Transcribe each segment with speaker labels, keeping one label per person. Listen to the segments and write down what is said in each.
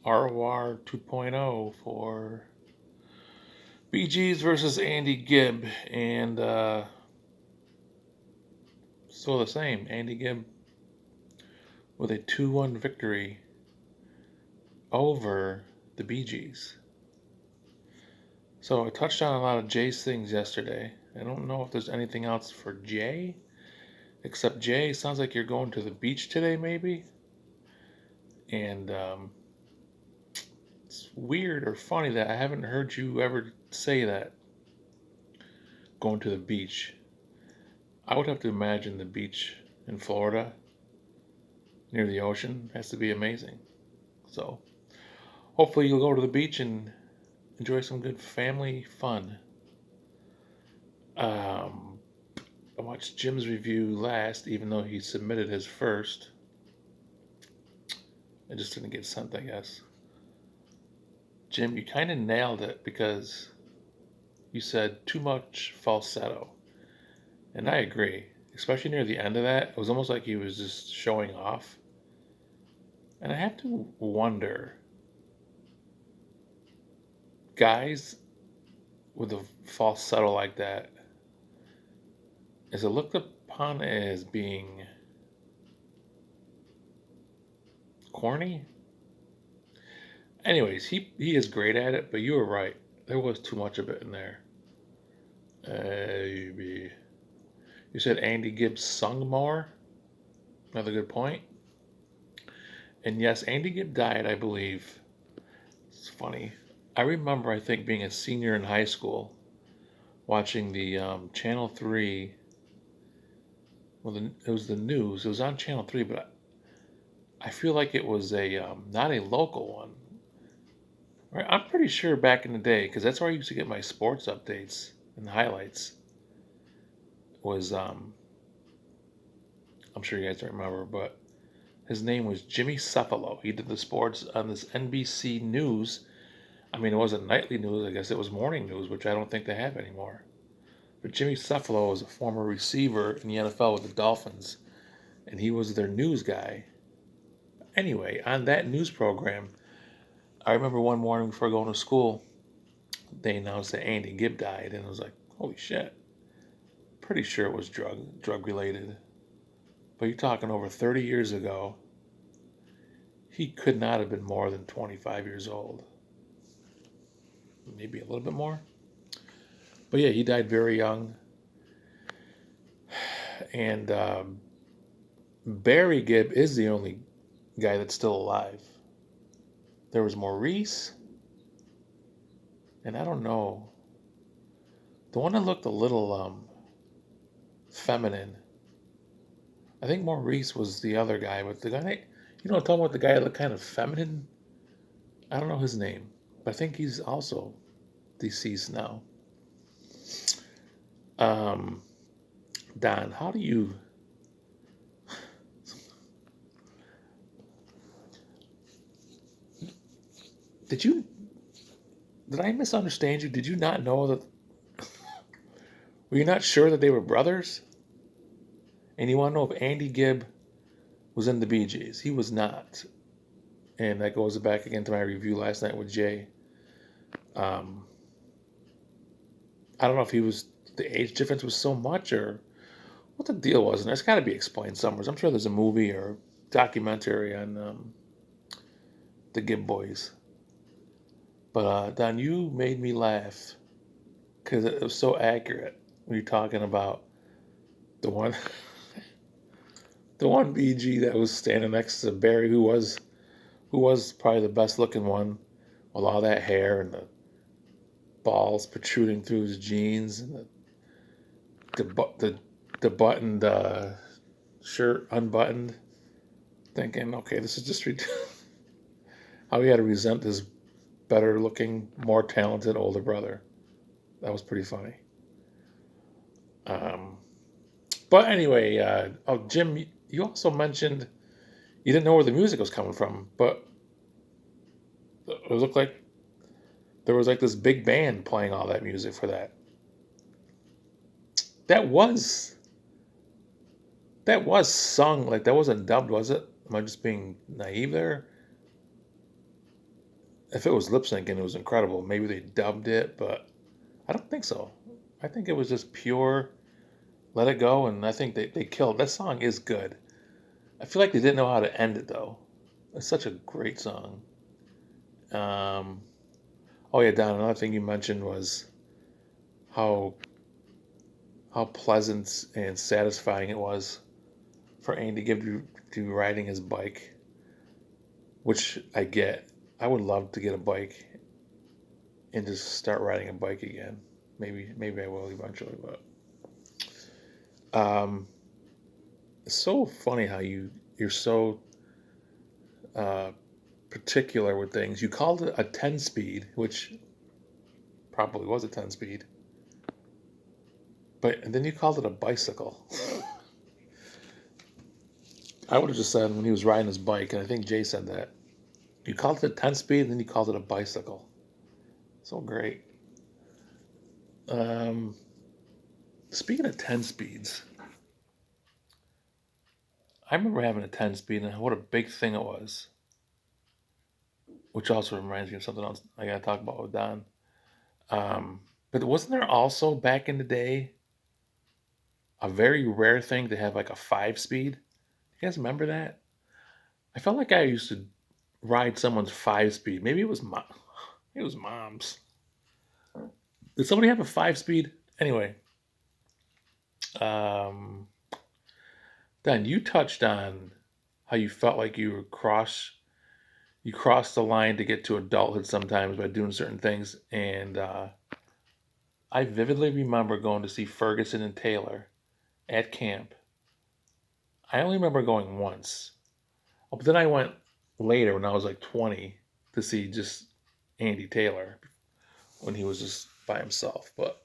Speaker 1: ROR 2.0 for Bee Gees versus Andy Gibb, and still the same. Andy Gibb with a 2-1 victory over the Bee Gees. So I touched on a lot of Jay's things yesterday. I don't know if there's anything else for Jay, except Jay, sounds like you're going to the beach today, maybe? And it's weird or funny that I haven't heard you ever say that, going to the beach. I would have to imagine the beach in Florida near the ocean has to be amazing. So hopefully you'll go to the beach and enjoy some good family fun. Um, I watched Jim's review last, even though he submitted his first. It just didn't get sent, I guess. Jim, you kind of nailed it because you said too much falsetto. And I agree. Especially near the end of that, it was almost like he was just showing off. And I have to wonder, guys with a falsetto like that, is it looked upon as being corny? Anyways, he is great at it, but you were right. There was too much of it in there. You said Andy Gibbs sung more. Another good point. And yes, Andy Gibb died, I believe. It's funny. I remember, I think, being a senior in high school, watching the Channel 3. Well, it was the news. It was on Channel 3, but I feel like it was a not a local one. Right? I'm pretty sure back in the day, because that's where I used to get my sports updates and highlights. Was I'm sure you guys don't remember, but his name was Jimmy Cephalo. He did the sports on this NBC News. I mean, it wasn't nightly news. I guess it was morning news, which I don't think they have anymore. But Jimmy Cephalo was a former receiver in the NFL with the Dolphins, and he was their news guy. Anyway, on that news program, I remember one morning before going to school, they announced that Andy Gibb died, and I was like, "Holy shit!" Pretty sure it was drug related. But you're talking over 30 years ago. He could not have been more than 25 years old. Maybe a little bit more. But yeah, he died very young. And Barry Gibb is the only guy that's still alive. There was Maurice, and I don't know. The one that looked a little feminine. I think Maurice was the other guy, but the guy, I'm talking about the guy that looked kind of feminine. I don't know his name, but I think he's also deceased now. Um, Don, how do you? Did you? Did I misunderstand you? Did you not know that? Were you not sure that they were brothers? And you want to know if Andy Gibb was in the Bee Gees? He was not. And that goes back again to my review last night with Jay. Um, I don't know if he was the age difference was so much or what the deal was. And that's got to be explained somewhere. I'm sure there's a movie or documentary on the Gibb boys. But Don, you made me laugh because it was so accurate when you're talking about the one, the one BG that was standing next to Barry, who was probably the best looking one, with all that hair and the balls protruding through his jeans and the buttoned shirt unbuttoned. Thinking, okay, this is just how he had to resent his better looking, more talented older brother. That was pretty funny. Um, but anyway, Jim, you also mentioned you didn't know where the music was coming from, but it looked like there was like this big band playing all that music for that. That was that was sung, like that wasn't dubbed, was it? Am I just being naive there? if it was lip syncing, it was incredible. Maybe they dubbed it, but I don't think so. I think it was just pure let it go, and I think they killed. That song is good. I feel like they didn't know how to end it though. It's such a great song. Um, oh yeah, Don. Another thing you mentioned was how how pleasant and satisfying it was for Andy Gibb to be riding his bike, which I get. I would love to get a bike and just start riding a bike again. Maybe I will eventually, but um, it's so funny how you're so uh, particular with things. You called it a 10 speed, which probably was a 10 speed, but and then you called it a bicycle. I would have just said when he was riding his bike, and I think Jay said that. You called it a 10 speed, and then you called it a bicycle. So great. Um, Speaking of 10 speeds, I remember having a 10 speed and what a big thing it was, which also reminds me of something else I got to talk about with Don. But wasn't there also back in the day a very rare thing to have like a 5 speed? You guys remember that? I felt like I used to ride someone's 5 speed. Maybe it was mom's. Did somebody have a 5 speed? Anyway, um, Don, you touched on how you felt like you crossed the line to get to adulthood sometimes by doing certain things, and I vividly remember going to see Ferguson and Taylor at camp. I only remember going once. Oh, but then I went later when I was like 20 to see just Andy Taylor when he was just by himself. But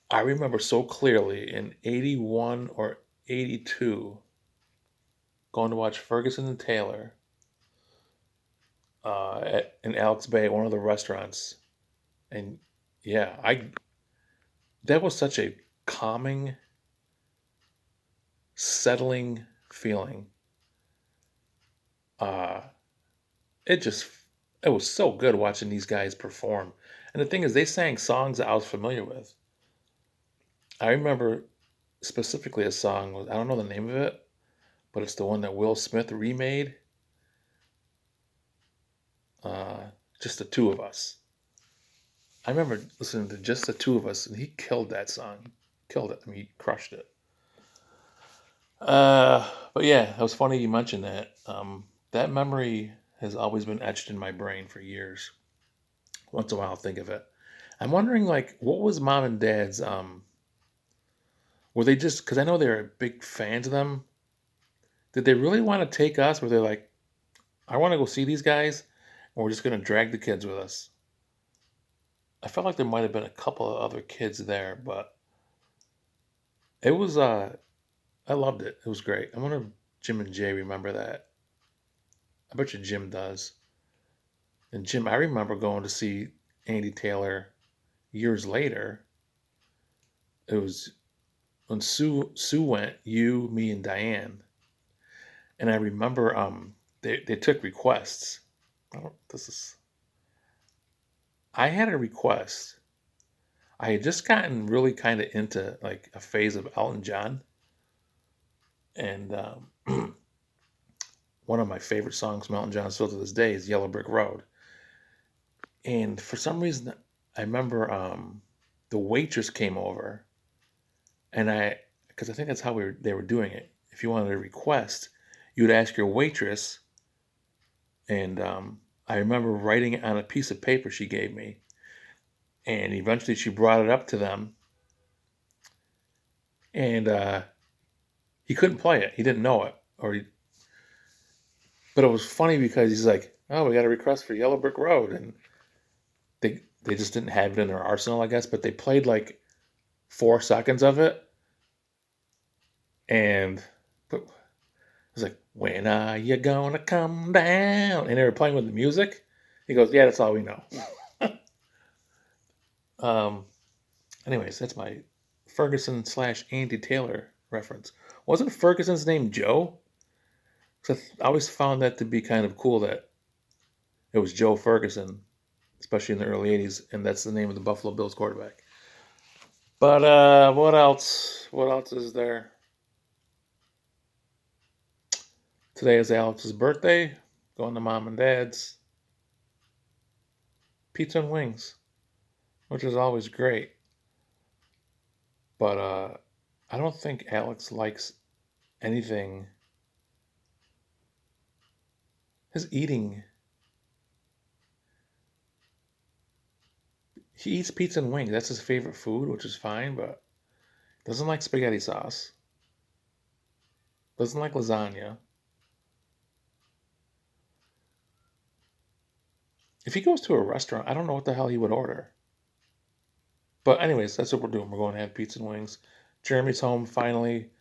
Speaker 1: I remember so clearly in 81 or 82 going to watch Ferguson and Taylor in Alex Bay at one of the restaurants. And yeah, I that was such a calming, settling feeling. Uh, it just it was so good watching these guys perform. And the thing is, they sang songs that I was familiar with. I remember specifically a song. I don't know the name of it, but it's the one that Will Smith remade. Uh, just the two of us. I remember listening to just the two of us, and he killed that song. Killed it. I mean, he crushed it. But yeah, it was funny you mentioned that. That memory has always been etched in my brain for years. Once in a while, I'll think of it. I'm wondering, like, what was mom and dad's? Were they just because I know they were big fans of them? Did they really want to take us? Were they like, I want to go see these guys, and we're just gonna drag the kids with us? I felt like there might have been a couple of other kids there, but it was. I loved it. It was great. I wonder if Jim and Jay remember that. I bet you Jim does. And Jim, I remember going to see Andy Taylor years later. It was when Sue went, you, me, and Diane. And I remember they took requests. This is I had a request. I had just gotten really kind of into like a phase of Elton John, and one of my favorite songs from Elton John still to this day is Yellow Brick Road. And for some reason, I remember the waitress came over, and because I think that's how they were doing it. If you wanted a request, you would ask your waitress, and I remember writing it on a piece of paper she gave me, and eventually she brought it up to them, and he couldn't play it. He didn't know it, but it was funny because he's like, "Oh, we got a request for Yellow Brick Road," and they just didn't have it in their arsenal, I guess. But they played like 4 seconds of it, and but it was like, "When are you gonna come down?" And they were playing with the music. He goes, "Yeah, that's all we know." um. Anyways, that's my Ferguson slash Andy Taylor reference. Wasn't Ferguson's name Joe? 'Cause I always found that to be kind of cool that It was Joe Ferguson, especially in the early 80s, and that's the name of the Buffalo Bills quarterback. But what else? What else is there? Today is Alex's birthday. Going to mom and dad's. Pizza and wings, which is always great. But I don't think Alex likes anything. His eating. He eats pizza and wings. That's his favorite food, which is fine, but doesn't like spaghetti sauce. Doesn't like lasagna. If he goes to a restaurant, I don't know what the hell he would order. But anyways, that's what we're doing. We're going to have pizza and wings. Jeremy's home finally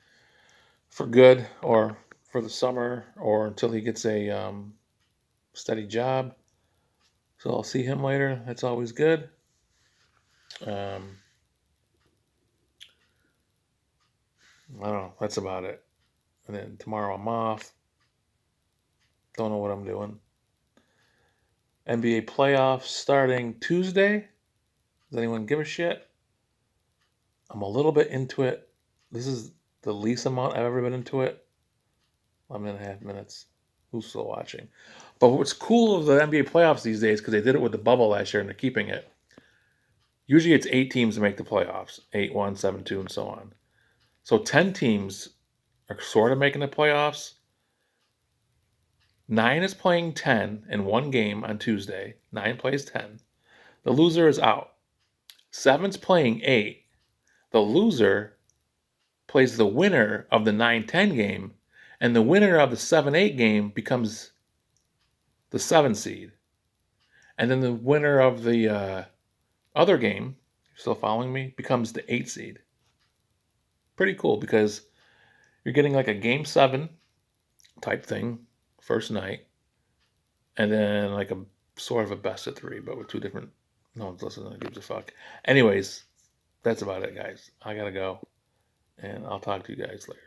Speaker 1: for good, or for the summer, or until he gets a steady job. So I'll see him later. That's always good. Um, I don't know. That's about it. And then tomorrow I'm off. Don't know what I'm doing. NBA playoffs starting Tuesday. Does anyone give a shit? I'm a little bit into it. This is the least amount I've ever been into it. 11.5 minutes. Who's still watching? But what's cool of the NBA playoffs these days, because they did it with the bubble last year and they're keeping it. Usually it's 8 teams to make the playoffs. 8-1, 7-2, and so on. So 10 teams are sort of making the playoffs. 9 is playing 10 in one game on Tuesday. 9 plays 10. The loser is out. 7's playing 8. The loser plays the winner of the 9-10 game, and the winner of the 7-8 game becomes the 7 seed. And then the winner of the other game, you're still following me, becomes the 8 seed. Pretty cool, because you're getting like a game 7 type thing first night, and then like a sort of a best of 3, but with 2 different. No one's listening. Who gives a fuck? Anyways, that's about it, guys. I gotta go, and I'll talk to you guys later.